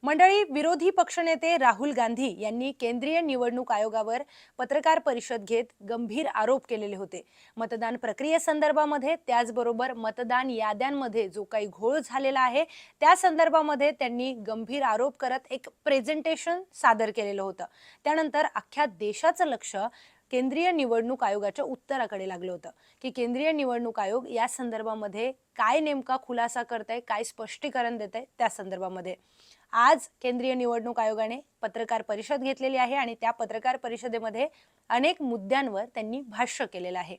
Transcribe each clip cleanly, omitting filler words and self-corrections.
मंडळी, विरोधी पक्षनेते राहुल गांधी यांनी केंद्रीय निवडणूक आयोगावर पत्रकार परिषद घेत गंभीर आरोप केलेले होते. मतदान प्रक्रियेसंदर्भामध्ये, त्याचबरोबर मतदान याद्यांमध्ये जो काही घोळ झालेला आहे त्या संदर्भामध्ये त्यांनी गंभीर आरोप करत एक प्रेझेंटेशन सादर केलेलं होतं. त्यानंतर अख्ख्या देशाचं लक्ष केंद्रीय निवडणूक आयोगाच्या उत्तराकडे लागलं होतं की केंद्रीय निवडणूक आयोग या संदर्भामध्ये काय नेमका खुलासा करताय, काय स्पष्टीकरण देत आहे त्या संदर्भामध्ये. आज केंद्रीय निवडणूक आयोगाने पत्रकार परिषद घेतलेली आहे आणि त्या पत्रकार परिषदेमध्ये अनेक मुद्द्यांवर त्यांनी भाष्य केलेलं आहे.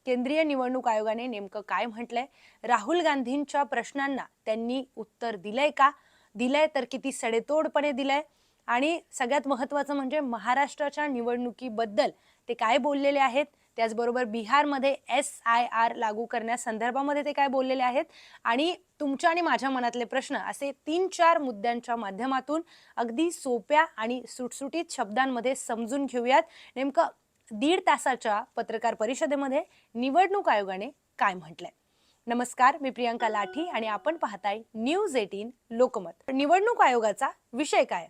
केंद्रीय निवडणूक आयोगाने नेमकं काय म्हटलंय, राहुल गांधींच्या प्रश्नांना त्यांनी उत्तर दिलंय का, दिलंय तर किती सडेतोडपणे दिलंय, आणि सगळ्यात महत्त्वाचं म्हणजे महाराष्ट्राच्या निवडणुकीबद्दल ते काय बोललेले आहेत, त्याचबरोबर बिहारमध्ये SIR लागू करण्यासंदर्भामध्ये ते काय बोललेले आहेत, आणि तुमच्या आणि माझ्या मनातले प्रश्न असे 3-4 मुद्द्यांच्या माध्यमातून अगदी सोप्या आणि सुटसुटीत शब्दांमध्ये समजून घेऊयात नेमकं 1.5 तासाच्या पत्रकार परिषदेमध्ये निवडणूक आयोगाने काय म्हटलंय. नमस्कार, मी प्रियंका लाठी आणि आपण पाहताय न्यूज 18 लोकमत. निवडणूक आयोगाचा विषय काय?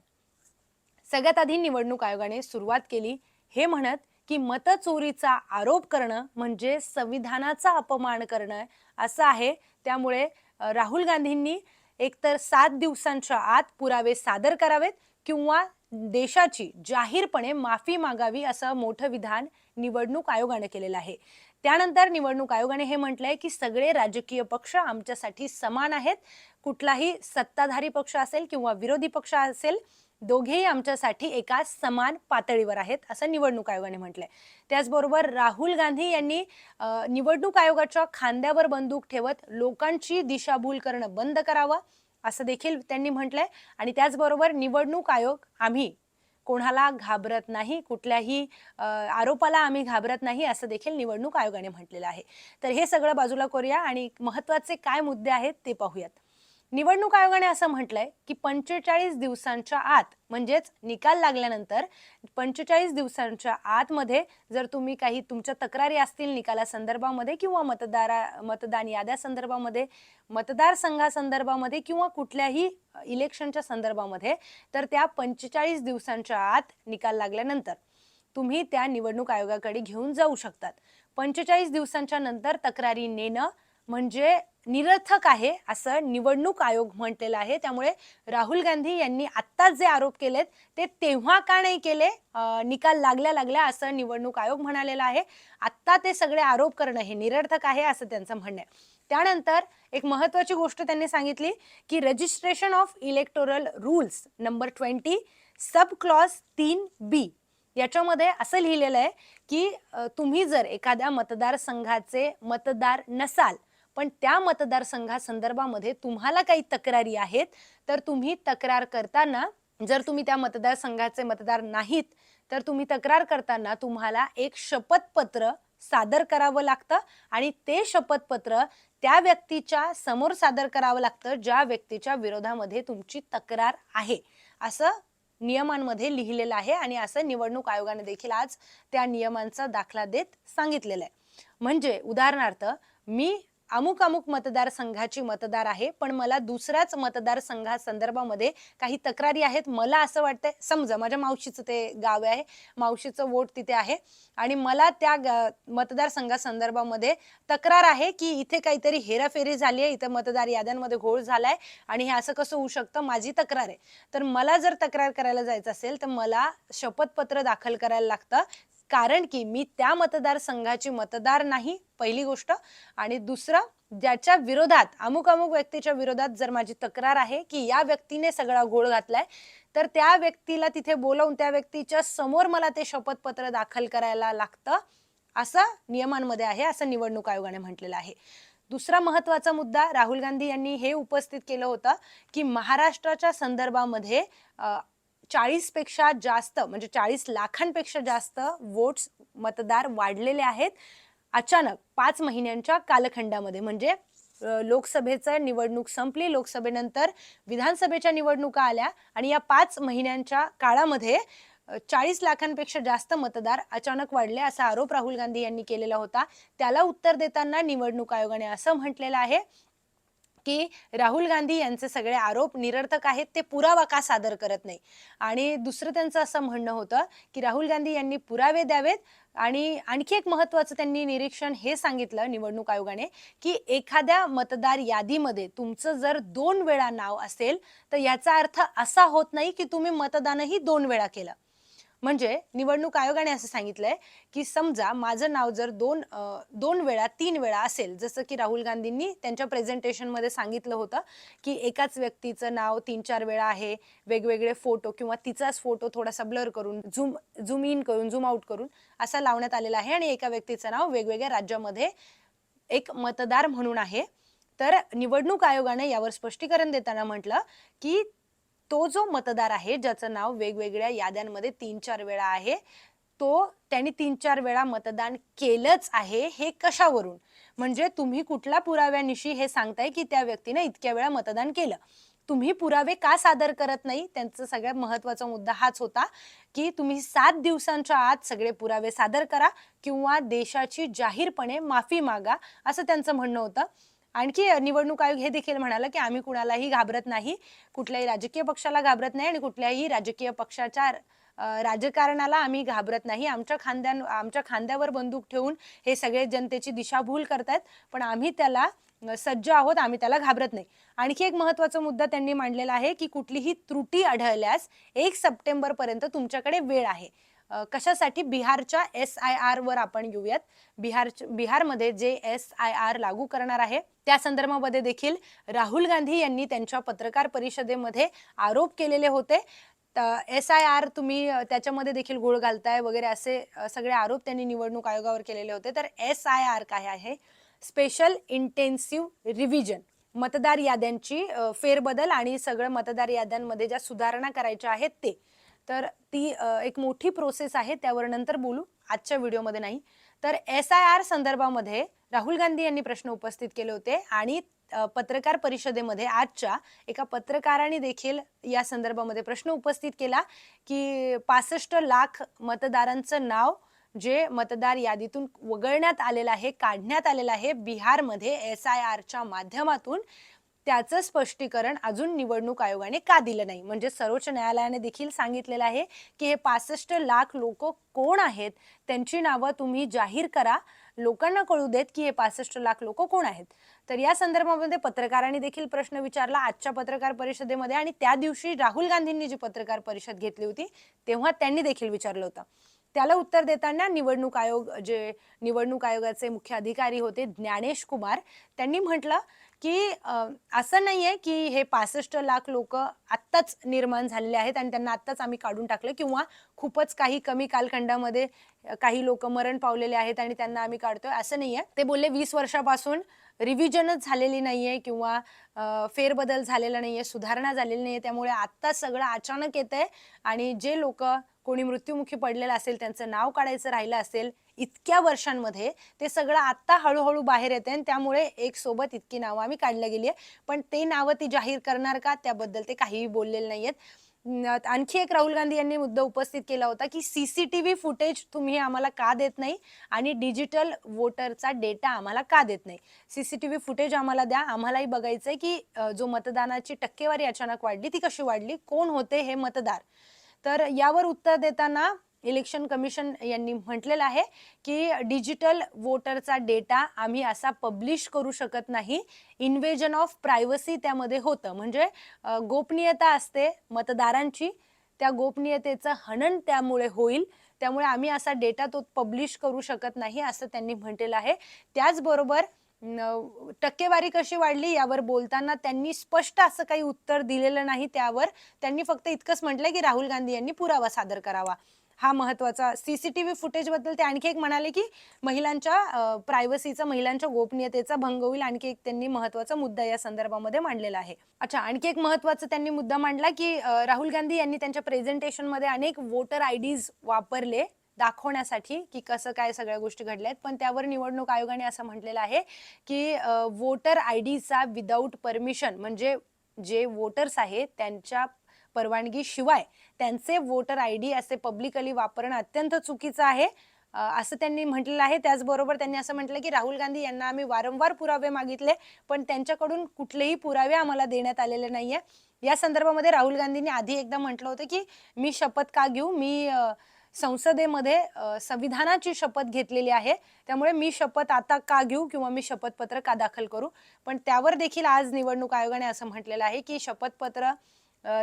सगळ्यात आधी निवडणूक आयोगाने सुरुवात केली हे म्हणत की मतचोरीचा आरोप करणं म्हणजे संविधानाचा अपमान करणं असं आहे. त्यामुळे राहुल गांधींनी एकतर 7 दिवसांच्या आत पुरावे सादर करावेत किंवा देशाची जाहीरपणे माफी मागावी असं मोठं विधान निवडणूक आयोगाने केलेलं आहे. त्यानंतर निवडणूक आयोगाने हे म्हटलंय की सगळे राजकीय पक्ष आमच्यासाठी समान आहेत. कुठलाही सत्ताधारी पक्ष असेल किंवा विरोधी पक्ष असेल, दोघेही आमच्यासाठी एका समान पातळीवर आहेत असं निवडणूक आयोगाने म्हटलंय. त्याचबरोबर राहुल गांधी यांनी निवडणूक आयोगाच्या खांद्यावर बंदूक ठेवत लोकांची दिशाभूल करणं बंद करावं असं देखील त्यांनी म्हटलंय. आणि त्याचबरोबर निवडणूक आयोग आम्ही कोणाला घाबरत नाही, कुठल्याही आरोपाला आम्ही घाबरत नाही असं देखील निवडणूक आयोगाने म्हटलेलं आहे. तर हे सगळं बाजूला करूया आणि महत्त्वाचे काय मुद्दे आहेत ते पाहूयात. निवडणूक आयोगाने असं म्हटलंय की 45 दिवसांच्या आत म्हणजेच निकाल लागल्यानंतर 45 दिवसांच्या आतमध्ये जर तुम्ही काही तुमच्या तक्रारी असतील निकालासंदर्भामध्ये किंवा मतदान याद्या संदर्भामध्ये, मतदारसंघासंदर्भामध्ये किंवा कुठल्याही इलेक्शनच्या संदर्भामध्ये, तर त्या 45 दिवसांच्या आत निकाल लागल्यानंतर तुम्ही त्या निवडणूक आयोगाकडे घेऊन जाऊ शकतात. 45 दिवसांच्या नंतर तक्रारी नेणं म्हणजे निरर्थक आहे असं निवडणूक आयोग म्हटलेला आहे. त्यामुळे राहुल गांधी यांनी आत्ताच जे आरोप केलेत ते तेव्हा का नाही केले, निकाल लागल्या असं निवडणूक आयोग म्हणालेला आहे. आत्ता ते सगळे आरोप करणं हे निरर्थक आहे असं त्यांचं म्हणणं आहे. त्यानंतर एक महत्त्वाची गोष्ट त्यांनी सांगितली की registration of electoral rules number 20 sub clause 3B याच्यामध्ये असं लिहिलेलं आहे की तुम्ही जर एखाद्या मतदारसंघाचे मतदार नसाल पण त्या मतदारसंघासंदर्भामध्ये तुम्हाला काही तक्रारी आहेत, तर तुम्ही तक्रार करताना, जर तुम्ही त्या मतदारसंघाचे मतदार नाहीत तर तुम्ही तक्रार करताना तुम्हाला एक शपथपत्र सादर करावं लागतं आणि ते शपथपत्र त्या व्यक्तीच्या समोर सादर करावं लागतं ज्या व्यक्तीच्या विरोधामध्ये तुमची तक्रार आहे असं नियमांमध्ये लिहिलेलं आहे. आणि असं निवडणूक आयोगाने देखील आज त्या नियमांचा दाखला देत सांगितलेलं आहे. म्हणजे उदाहरणार्थ, मी अमुक अमुक मतदारसंघाची मतदार आहे पण मला दुसऱ्याच मतदारसंघासंदर्भामध्ये काही तक्रारी आहेत, मला असं वाटतंय, समजा माझ्या मावशीचं ते गाव आहे, मावशीचं वोट तिथे आहे आणि मला त्या मतदारसंघासंदर्भामध्ये तक्रार आहे की इथे काहीतरी हेराफेरी झाली आहे, इथे मतदार याद्यांमध्ये घोळ झालाय आणि हे असं कसं होऊ शकतं, माझी तक्रार आहे. तर मला जर तक्रार करायला जायचं असेल तर मला शपथपत्र दाखल करायला लागतं, कारण की मी त्या मतदारसंघाची मतदार नाही, पहिली गोष्ट. आणि दुसरं, ज्याच्या विरोधात अमुक अमुक व्यक्तीच्या विरोधात जर माझी तक्रार आहे की या व्यक्तीने सगळा घोळ घातलाय, तर त्या व्यक्तीला तिथे बोलावून त्या व्यक्तीच्या समोर मला ते शपथपत्र दाखल करायला लागतं असं नियमांमध्ये आहे असं निवडणूक आयोगाने म्हटलेलं आहे. दुसरा महत्त्वाचा मुद्दा राहुल गांधी यांनी हे उपस्थित केलं होतं की महाराष्ट्राच्या संदर्भामध्ये 40 पेक्षा जास्त म्हणजे 40 लाखांपेक्षा जास्त वोट्स मतदार वाढलेले आहेत अचानक 5 महिन्यांच्या कालखंडामध्ये. म्हणजे लोकसभेचं निवडणूक संपली, लोकसभेनंतर विधानसभेच्या निवडणुका आल्या आणि या 5 महिन्यांच्या काळामध्ये 40 लाखांपेक्षा जास्त मतदार अचानक वाढले असा आरोप राहुल गांधी यांनी केलेला होता. त्याला उत्तर देताना निवडणूक आयोगाने असं म्हटलेलं आहे की राहुल गांधी यांचे सगळे आरोप निरर्थक आहेत, ते पुरावा का सादर करत नाही. आणि दुसरं त्यांचं असं म्हणणं होतं की राहुल गांधी यांनी पुरावे द्यावेत. आणि आणखी एक महत्त्वाचं त्यांनी निरीक्षण हे सांगितलं निवडणूक आयोगाने, की एखाद्या मतदार यादीमध्ये तुमचं जर 2 वेळा नाव असेल, तर याचा अर्थ असा होत नाही की तुम्ही मतदानही 2 वेळा केलं. म्हणजे निवडणूक आयोगाने असं सांगितलंय, की समजा माझं नाव जर 2 वेळा, 3 वेळा असेल, जसं की राहुल गांधींनी त्यांच्या प्रेझेंटेशनमध्ये सांगितलं होतं, की एकाच व्यक्तीचं नाव 3-4 वेळा आहे, वेगवेगळे फोटो किंवा तिचाच फोटो थोडासा ब्लर करून, झूम इन करून, झूम आउट करून असा लावण्यात आलेला आहे आणि एका व्यक्तीचं नाव वेगवेगळ्या राज्यामध्ये एक मतदार म्हणून आहे. तर निवडणूक आयोगाने यावर स्पष्टीकरण देताना म्हटलं, की तो जो मतदार आहे, ज्याचं नाव वेगवेगळ्या याद्यांमध्ये 3-4 वेळा आहे, त्यांनी 3-4 वेळा मतदान केलंच आहे, हे कशावरून? म्हणजे तुम्ही कुठल्या पुराव्यानिशी हे सांगताय, की त्या व्यक्तीने इतक्या वेळा मतदान केलं? तुम्ही पुरावे का सादर करत नाही? त्यांचा सगळ्यात महत्त्वाचा मुद्दा हाच होता, की तुम्ही 7 दिवसांच्या आत सगळे पुरावे सादर करा किंवा देशाची जाहीरपणे माफी मागा, असं त्यांचं म्हणणं होतं. आणखी निवडणूक आयोग हे देखील म्हणाला, की आम्ही कुणालाही घाबरत नाही, कुठल्याही राजकीय पक्षाला घाबरत नाही आणि कुठल्याही राजकीय पक्षाच्या राजकारणाला आम्ही घाबरत नाही. आमच्या खांद्यावर बंदूक ठेवून हे सगळे जनतेची दिशाभूल करतायत, पण आम्ही त्याला सज्ज आहोत, आम्ही त्याला घाबरत नाही. आणखी एक महत्त्वाचा मुद्दा त्यांनी मांडलेला आहे, की कुठलीही त्रुटी आढळल्यास 1 सप्टेंबरपर्यंत तुमच्याकडे वेळ आहे. कशासाठी? बिहारच्या SIR वर आपण येऊयात. बिहारमध्ये जे SIR लागू करणार आहे, त्या संदर्भामध्ये देखील राहुल गांधी यांनी त्यांच्या पत्रकार परिषदेमध्ये आरोप केलेले होते. SIR तुम्ही त्याच्यामध्ये देखील घोळ घालताय वगैरे असे सगळे आरोप त्यांनी निवडणूक आयोगावर केलेले होते. तर SIR काय आहे? Special intensive revision. मतदार याद्यांची फेरबदल आणि सगळं मतदार याद्यांमध्ये ज्या सुधारणा करायच्या आहेत ते. तर ती एक मोठी प्रोसेस आहे, त्यावर नंतर बोलू, आजच्या व्हिडिओमध्ये नाही. तर SIR संदर्भामध्ये राहुल गांधी यांनी प्रश्न उपस्थित केले होते आणि पत्रकार परिषदेमध्ये आजच्या एका पत्रकाराने देखील या संदर्भामध्ये प्रश्न उपस्थित केला, की 65 लाख मतदारांचं नाव जे मतदार यादीतून वगळण्यात आलेलं आहे, काढण्यात आलेलं आहे बिहारमध्ये SIRच्या माध्यमातून, त्याचं स्पष्टीकरण अजून निवडणूक आयोगाने का दिलं नाही? म्हणजे सर्वोच्च न्यायालयाने देखील सांगितलेलं आहे, की हे 65 लाख लोक कोण आहेत? त्यांची नावं तुम्ही जाहीर करा. लोकांना कळू देत, की हे 65 लाख लोक कोण आहेत? तर या संदर्भामध्ये पत्रकारांनी देखील प्रश्न विचारला आजच्या पत्रकार परिषदेमध्ये आणि त्या दिवशी राहुल गांधींनी जी पत्रकार परिषद घेतली होती, तेव्हा त्यांनी देखील विचारलं होतं. त्याला उत्तर देताना निवडणूक आयोगाचे मुख्य अधिकारी होते ज्ञानेश कुमार, त्यांनी म्हटलं, की असं नाहीये की हे 65 लाख लोक आत्ताच निर्माण झालेले आहेत आणि त्यांना आत्ताच आम्ही काढून टाकलं किंवा खूपच काही कमी कालखंडामध्ये काही लोक मरण पावलेले आहेत आणि त्यांना आम्ही काढतोय, असं नाहीये. ते बोलले 20 वर्षापासून रिव्हिजनच झालेली नाहीये किंवा फेरबदल झालेला नाहीये, सुधारणा झालेली नाहीये, त्यामुळे आत्ता सगळं अचानक येतंय आणि जे लोक कोणी मृत्युमुखी पडलेलं असेल, त्यांचं नाव काढायचं राहिलं असेल इतक्या वर्षांमध्ये, ते सगळं आत्ता हळूहळू बाहेर येते आणि त्यामुळे एक सोबत इतकी नावं आम्ही काढल्या गेली आहे. पण ते नावं ती जाहीर करणार का? त्याबद्दल ते काहीही बोललेले नाहीयेत. आणखी एक राहुल गांधी यांनी मुद्दा उपस्थित केला होता, की CCTV फुटेज तुम्ही आम्हाला का देत नाही आणि डिजिटल वोटरचा डेटा आम्हाला का देत नाही? CCTV फुटेज आम्हाला द्या. आम्हालाही बघायचंय, की जो मतदानाची टक्केवारी अचानक वाढली, ती कशी वाढली? कोण होते हे मतदार? तर यावर उत्तर देताना इलेक्शन कमिशन यांनी म्हटलेलं आहे, की डिजिटल वोटरचा डेटा आम्ही असा पब्लिश करू शकत नाही. इन्व्हेजन ऑफ प्रायव्हसी त्यामध्ये होतं. म्हणजे गोपनीयता असते मतदारांची, त्या गोपनीयतेचं हनन त्यामुळे होईल. त्यामुळे आम्ही असा डेटा तो पब्लिश करू शकत नाही, असं त्यांनी म्हटलेलं आहे. त्याचबरोबर टक्केवारी कशी वाढली यावर बोलताना त्यांनी स्पष्ट असं काही उत्तर दिलेलं नाही त्यावर. त्यांनी फक्त इतकंच म्हटलंय, की राहुल गांधी यांनी पुरावा सादर करावा. हा महत्त्वाचा CCTV फुटेजबद्दल ते आणखी एक म्हणाले, की महिलांच्या प्रायव्हसीचा, महिलांच्या गोपनीयतेचा भंग होईल. आणखी एक त्यांनी महत्त्वाचा मुद्दा या संदर्भामध्ये मांडलेला आहे. अच्छा, आणखी एक महत्त्वाचा त्यांनी मुद्दा मांडला, की राहुल गांधी यांनी त्यांच्या प्रेझेंटेशनमध्ये अनेक वोटर IDs वापरले दाखवण्यासाठी, की कसं काय सगळ्या गोष्टी घडल्या आहेत. पण त्यावर निवडणूक आयोगाने असं म्हटलेलं आहे, की वोटर IDचा विदाऊट परमिशन, म्हणजे जे वोटर्स आहेत त्यांच्या परवानगी शिवाय त्यांचे वोटर ID असे पब्लिकली वापरणं अत्यंत चुकीचं आहे. असं त्यांनी म्हटलेलं आहे. त्याचबरोबर त्यांनी असं म्हटलं की राहुल गांधी यांना आम्ही वारंवार पुरावे मागितले, पण त्यांच्याकडून कुठलेही पुरावे आम्हाला देण्यात आलेले नाहीये. या संदर्भामध्ये राहुल गांधींनी आधी एकदा म्हटलं होतं की मी शपथ का घेऊ, मी संसदेमध्ये संविधानाची शपथ घेतलेली आहे, त्यामुळे मी शपथ आता का घेऊ किंवा मी शपथपत्र का दाखल करू. पण त्यावर देखील आज निवडणूक आयोगाने असं म्हटलेलं आहे की शपथपत्र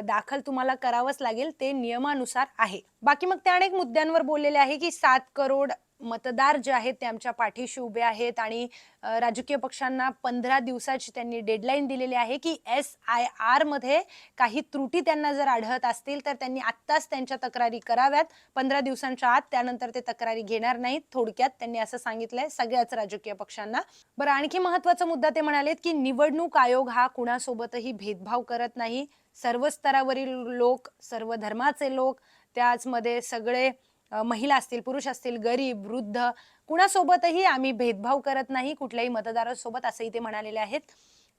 दाखल तुम्हाला करावंच लागेल, ते नियमानुसार आहे. बाकी मग ते अनेक मुद्द्यांवर बोललेले आहे की 7 करोड मतदार जे आहेत ते आमच्या पाठीशी उभे आहेत आणि राजकीय पक्षांना 15 दिवसाची त्यांनी डेडलाईन दिलेली आहे की SIR मध्ये काही त्रुटी त्यांना जर आढळत असतील तर त्यांनी आत्ताच त्यांच्या तक्रारी कराव्यात 15 दिवसांच्या आत, त्यानंतर ते तक्रारी घेणार नाहीत. थोडक्यात त्यांनी असं सांगितलंय सगळ्याच राजकीय पक्षांना. बरं, आणखी महत्त्वाचा मुद्दा ते म्हणालेत की निवडणूक आयोग हा कुणासोबतही भेदभाव करत नाही. सर्व स्तरावरील लोक, सर्व धर्माचे लोक, त्याचमध्ये सगळे महिला असतील, पुरुष असतील, गरीब, वृद्ध कुणासोबतही आम्ही भेदभाव करत नाही, कुठल्याही मतदारासोबत, असंही ते म्हणालेले आहेत.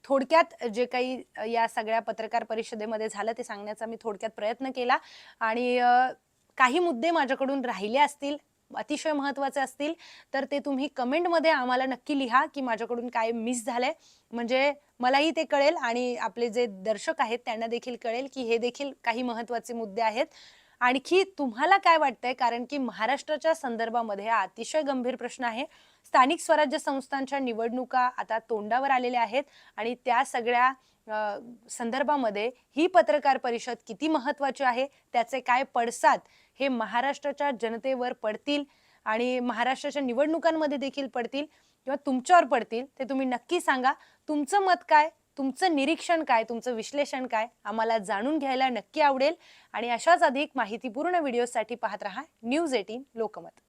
थोडक्यात जे काही या सगळ्या पत्रकार परिषदेमध्ये झालं ते सांगण्याचा मी थोडक्यात प्रयत्न केला आणि काही मुद्दे माझ्याकडून राहिले असतील, अतिशय महत्त्वाचे असतील, तर ते तुम्ही कमेंटमध्ये आम्हाला नक्की लिहा की माझ्याकडून काय मिस झालंय. म्हणजे मलाही ते कळेल आणि आपले जे दर्शक आहेत त्यांना देखील कळेल की हे देखील काही महत्त्वाचे मुद्दे आहेत. आणखी तुम्हाला काय वाटतंय? कारण की महाराष्ट्राच्या संदर्भामध्ये हा अतिशय गंभीर प्रश्न आहे. स्थानिक स्वराज्य संस्थांच्या निवडणुका आता तोंडावर आलेल्या आहेत आणि त्या सगळ्या संदर्भामध्ये ही पत्रकार परिषद किती महत्त्वाची आहे, त्याचे काय पडसाद हे महाराष्ट्राच्या जनतेवर पडतील आणि महाराष्ट्राच्या निवडणुकांमध्ये देखील पडतील किंवा तुमच्यावर पडतील, ते तुम्ही नक्की सांगा. तुमचं मत काय? तुमचं निरीक्षण काय? तुमचं विश्लेषण काय? आम्हाला जाणून घ्यायला नक्की आवडेल आणि अशाच अधिक माहितीपूर्ण व्हिडिओसाठी पाहत रहा न्यूज 18 लोकमत.